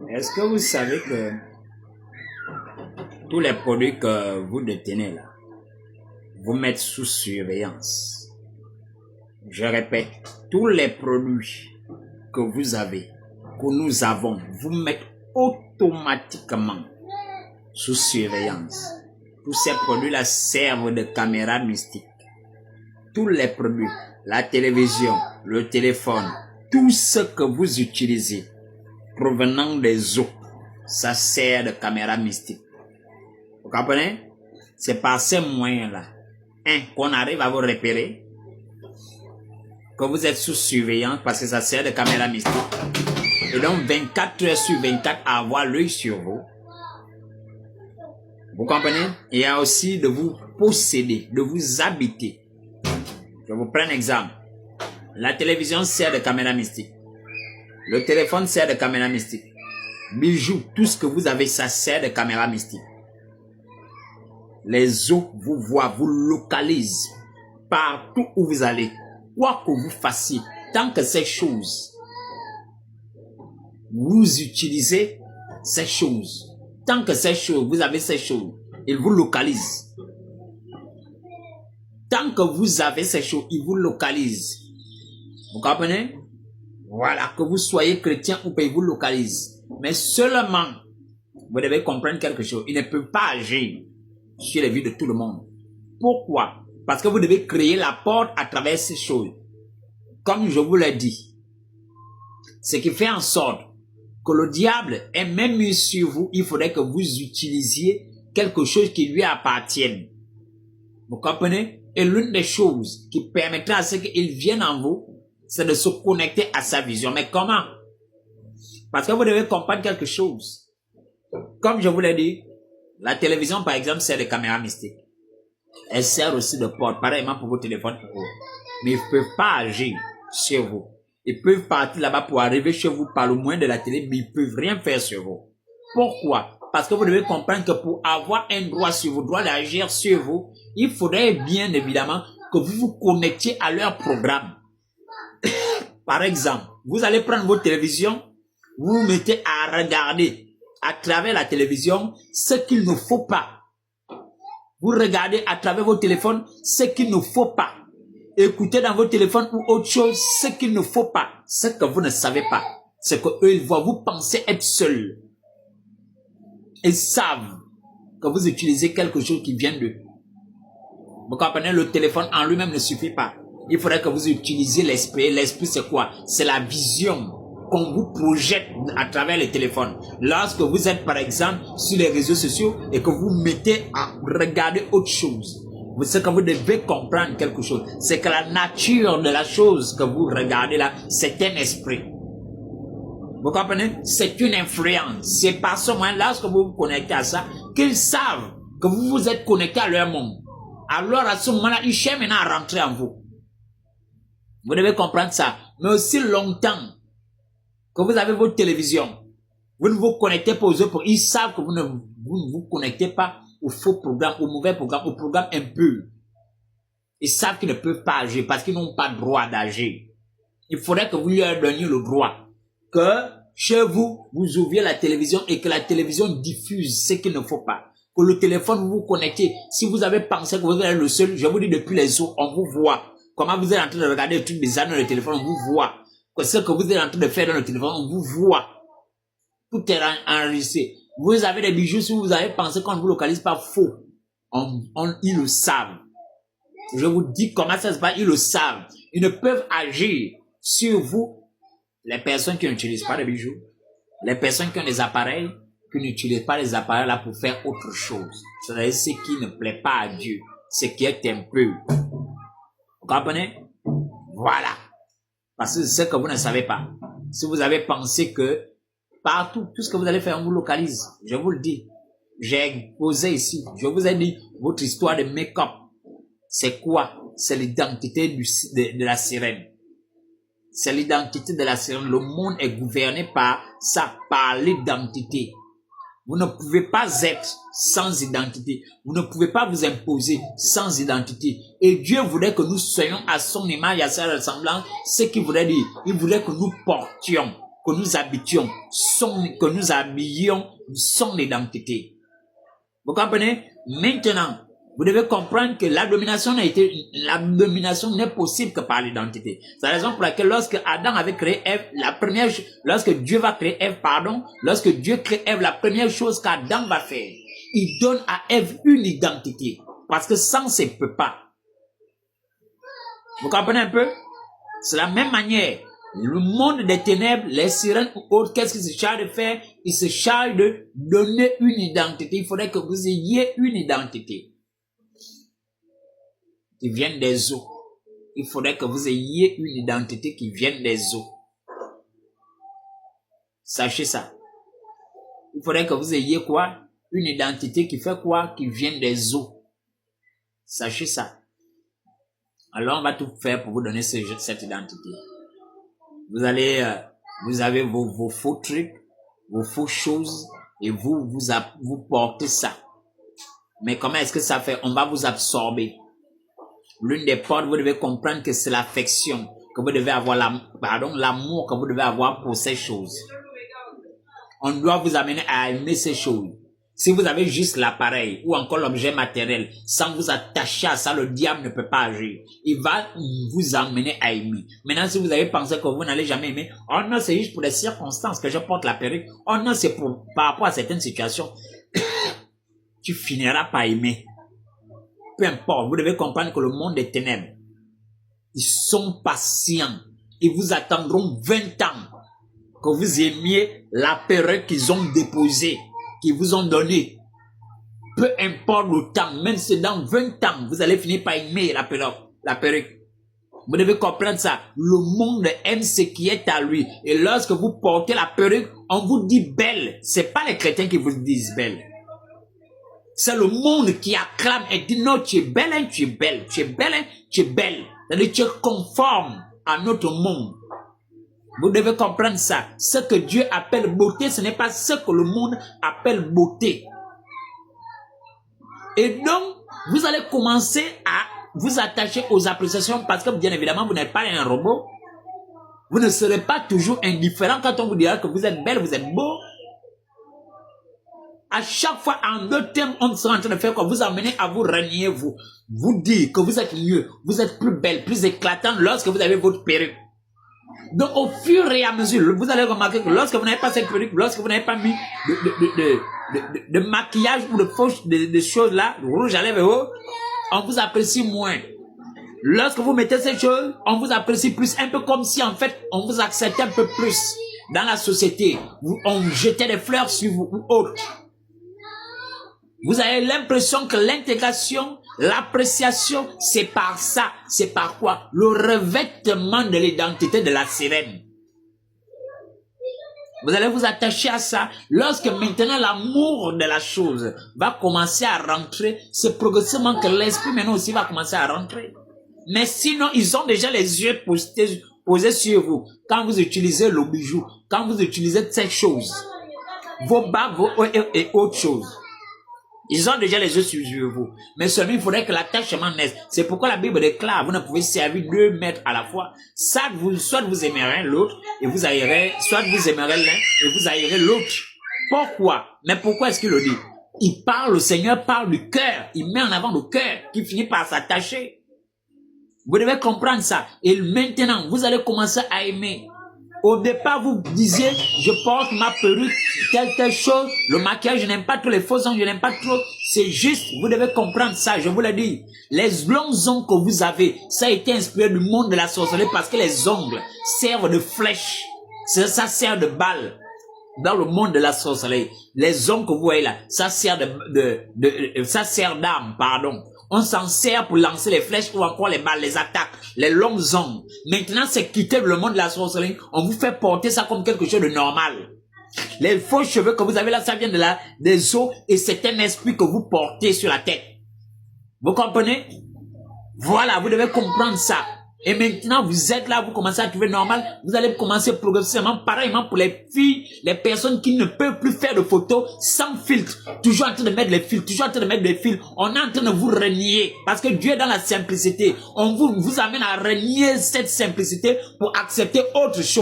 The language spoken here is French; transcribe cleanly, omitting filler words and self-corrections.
Est-ce que vous savez que tous les produits que vous détenez là, vous mettent sous surveillance? Je répète, tous les produits que vous avez, que nous avons, vous mettent automatiquement sous surveillance. Tous ces produits-là servent de caméra mystique. Tous les produits, la télévision, le téléphone, tout ce que vous utilisez provenant des eaux, ça sert de caméra mystique. Vous comprenez? C'est par ces moyens-là, qu'on arrive à vous repérer, que vous êtes sous surveillance parce que ça sert de caméra mystique. Et donc 24 heures sur 24 à avoir l'œil sur vous. Vous comprenez? Il y a aussi de vous posséder, de vous habiter. Je vous prends un exemple. La télévision sert de caméra mystique. Le téléphone sert de caméra mystique. Bijoux, tout ce que vous avez, ça sert de caméra mystique. Les eaux vous voient, vous localisent partout où vous allez. Quoi que vous fassiez, tant que ces choses, vous utilisez ces choses. Tant que ces choses, vous avez ces choses, ils vous localisent. Tant que vous avez ces choses, ils vous localisent. Vous comprenez? Voilà, que vous soyez chrétien ou pas, ils vous localisent. Mais seulement, vous devez comprendre quelque chose. Ils ne peuvent pas agir sur les vies de tout le monde. Pourquoi? Parce que vous devez créer la porte à travers ces choses. Comme je vous l'ai dit, ce qui fait en sorte que le diable est même mis sur vous, il faudrait que vous utilisiez quelque chose qui lui appartienne. Vous comprenez? Et l'une des choses qui permettra à ce qu'il vienne en vous, c'est de se connecter à sa vision. Mais comment? Parce que vous devez comprendre quelque chose. Comme je vous l'ai dit, la télévision, par exemple, sert de caméra mystique. Elle sert aussi de porte, pareillement pour vos téléphones. Mais ils ne peuvent pas agir sur vous. Ils peuvent partir là-bas pour arriver chez vous par le moyen de la télé, mais ils ne peuvent rien faire sur vous. Pourquoi? Parce que vous devez comprendre que pour avoir un droit sur vous, droit d'agir sur vous, il faudrait bien évidemment que vous vous connectiez à leur programme. Par exemple, vous allez prendre votre télévision, vous vous mettez à regarder à travers la télévision ce qu'il ne faut pas. Vous regardez à travers vos téléphones ce qu'il ne faut pas. Écoutez dans vos téléphones ou autre chose ce qu'il ne faut pas. Ce que vous ne savez pas. C'est que eux ils voient. Vous pensez être seul. Ils savent que vous utilisez quelque chose qui vient d'eux. Vous comprenez, le téléphone en lui-même ne suffit pas. Il faudrait que vous utilisiez l'esprit. L'esprit c'est quoi? C'est la vision qu'on vous projette à travers les téléphones. Lorsque vous êtes par exemple sur les réseaux sociaux et que vous mettez à regarder autre chose. Ce que vous devez comprendre quelque chose, c'est que la nature de la chose que vous regardez là, c'est un esprit. Vous comprenez? C'est une influence. C'est par ce moyen, lorsque vous vous connectez à ça, qu'ils savent que vous vous êtes connecté à leur monde. Alors à ce moment-là, ils cherchent maintenant à rentrer en vous. Vous devez comprendre ça. Mais aussi longtemps que vous avez votre télévision, vous ne vous connectez pas aux autres. Ils savent que vous ne vous connectez pas au faux programme, au mauvais programme, au programme impur. Ils savent qu'ils ne peuvent pas agir parce qu'ils n'ont pas le droit d'agir. Il faudrait que vous leur donniez le droit. Que chez vous, vous ouvriez la télévision et que la télévision diffuse ce qu'il ne faut pas. Que le téléphone, vous vous connectez. Si vous avez pensé que vous êtes le seul, je vous dis depuis les eaux, on vous voit. Comment vous êtes en train de regarder des trucs bizarres dans le téléphone, on vous voit. Que ce que vous êtes en train de faire dans le téléphone, on vous voit. Tout est enregistré. Vous avez des bijoux, si vous avez pensé qu'on ne vous localise pas, faux. Ils le savent. Je vous dis comment ça se passe, ils le savent. Ils ne peuvent agir sur vous, les personnes qui n'utilisent pas de bijoux, les personnes qui ont des appareils, qui n'utilisent pas les appareils là pour faire autre chose. C'est-à-dire ce qui ne plaît pas à Dieu, ce qui est impur. Vous comprenez? Voilà. Parce que c'est ce que vous ne savez pas. Si vous avez pensé que partout, tout ce que vous allez faire, on vous localise. Je vous le dis. J'ai posé ici. Je vous ai dit, votre histoire de make-up, c'est quoi? C'est l'identité de la sirène. C'est l'identité de la sirène. Le monde est gouverné par ça, par l'identité. Vous ne pouvez pas être sans identité. Vous ne pouvez pas vous imposer sans identité. Et Dieu voudrait que nous soyons à son image, à sa ressemblance. Ce qu'il voudrait dire, il voudrait que nous portions que nous habitions, que nous habillions son identité. Vous comprenez? Maintenant, vous devez comprendre que la domination n'est possible que par l'identité. C'est la raison pour laquelle lorsque Adam avait créé Ève, lorsque Dieu va créer Ève, lorsque Dieu crée Ève, la première chose qu'Adam va faire, il donne à Ève une identité. Parce que sans, ça ne peut pas. Vous comprenez un peu? C'est la même manière. Le monde des ténèbres, les sirènes ou autres, qu'est-ce qu'ils se chargent de faire? Ils se chargent de donner une identité. Il faudrait que vous ayez une identité qui vienne des eaux. Il faudrait que vous ayez une identité qui vienne des eaux. Sachez ça. Il faudrait que vous ayez quoi? Une identité qui fait quoi? Qui vienne des eaux. Sachez ça. Alors on va tout faire pour vous donner cette identité. Vous avez vos faux trucs, vos fausses choses, et vous portez ça. Mais comment est-ce que ça fait? On va vous absorber. L'une des portes, vous devez comprendre que c'est l'affection que vous devez avoir, l'amour que vous devez avoir pour ces choses. On doit vous amener à aimer ces choses. Si vous avez juste l'appareil ou encore l'objet matériel, sans vous attacher à ça, le diable ne peut pas agir. Il va vous amener à aimer. Maintenant, si vous avez pensé que vous n'allez jamais aimer, oh non, c'est juste pour les circonstances que je porte la perruque. Oh non, c'est par rapport à certaines situations. Tu finiras par aimer. Peu importe, vous devez comprendre que le monde des ténèbres, ils sont patients. Ils vous attendront 20 ans que vous aimiez la perruque qu'ils ont déposée, qu'ils vous ont donnée. Peu importe le temps, même si dans 20 ans, vous allez finir par aimer la perruque. Vous devez comprendre ça. Le monde aime ce qui est à lui. Et lorsque vous portez la perruque, on vous dit belle. C'est pas les chrétiens qui vous disent belle. C'est le monde qui acclame et dit non, tu es belle, hein, tu es belle, tu es belle, hein, tu es belle. C'est-à-dire tu es conforme à notre monde. Vous devez comprendre ça. Ce que Dieu appelle beauté, ce n'est pas ce que le monde appelle beauté. Et donc, vous allez commencer à vous attacher aux appréciations parce que bien évidemment, vous n'êtes pas un robot. Vous ne serez pas toujours indifférent quand on vous dira que vous êtes belle, vous êtes beau. À chaque fois, en deux termes, on sera en train de faire quoi? Vous amener à vous renier, vous dire que vous êtes mieux, vous êtes plus belle, plus éclatante lorsque vous avez votre perruque. Donc, au fur et à mesure, vous allez remarquer que lorsque vous n'avez pas cette perruque, lorsque vous n'avez pas mis de maquillage ou de choses là, de rouge à lèvres, on vous apprécie moins. Lorsque vous mettez ces choses, on vous apprécie plus, un peu comme si en fait, on vous acceptait un peu plus dans la société. On jetait des fleurs sur vous ou autre. Vous avez l'impression que l'intégration, l'appréciation, c'est par ça. C'est par quoi? Le revêtement de l'identité de la sirène. Vous allez vous attacher à ça. Lorsque maintenant l'amour de la chose va commencer à rentrer, c'est progressivement que l'esprit maintenant aussi va commencer à rentrer. Mais sinon, ils ont déjà les yeux posés sur vous. Quand vous utilisez le bijou, quand vous utilisez ces choses, vos bagues et autres choses. Ils ont déjà les yeux sur vous. Mais seulement, il faudrait que l'attachement naisse. C'est pourquoi la Bible déclare, vous ne pouvez servir 2 maîtres à la fois. Soit vous aimerez l'autre et vous haïrez, soit vous aimerez l'un et vous haïrez l'autre. Pourquoi? Mais pourquoi est-ce qu'il le dit? Le Seigneur parle du cœur. Il met en avant le cœur qui finit par s'attacher. Vous devez comprendre ça. Et maintenant, vous allez commencer à aimer. Au départ, vous disiez, je porte ma perruque, telle chose, le maquillage, je n'aime pas trop les faux ongles, je n'aime pas trop. C'est juste, vous devez comprendre ça, je vous l'ai dit. Les longs ongles que vous avez, ça a été inspiré du monde de la sorcellerie parce que les ongles servent de flèches. Ça sert de balle. Dans le monde de la sorcellerie, les ongles que vous voyez là, ça sert ça sert d'arme, pardon. On s'en sert pour lancer les flèches ou encore les balles, les attaques, les longues ongles. Maintenant, c'est quitter le monde de la sorcellerie. On vous fait porter ça comme quelque chose de normal. Les faux cheveux que vous avez là, ça vient des os et c'est un esprit que vous portez sur la tête. Vous comprenez? Voilà, vous devez comprendre ça. Et maintenant, vous êtes là, vous commencez à trouver normal. Vous allez commencer progressivement, pareillement pour les filles, les personnes qui ne peuvent plus faire de photos sans filtre. Toujours en train de mettre les filtres, toujours en train de mettre des fils. On est en train de vous renier. Parce que Dieu est dans la simplicité. On vous amène à renier cette simplicité pour accepter autre chose.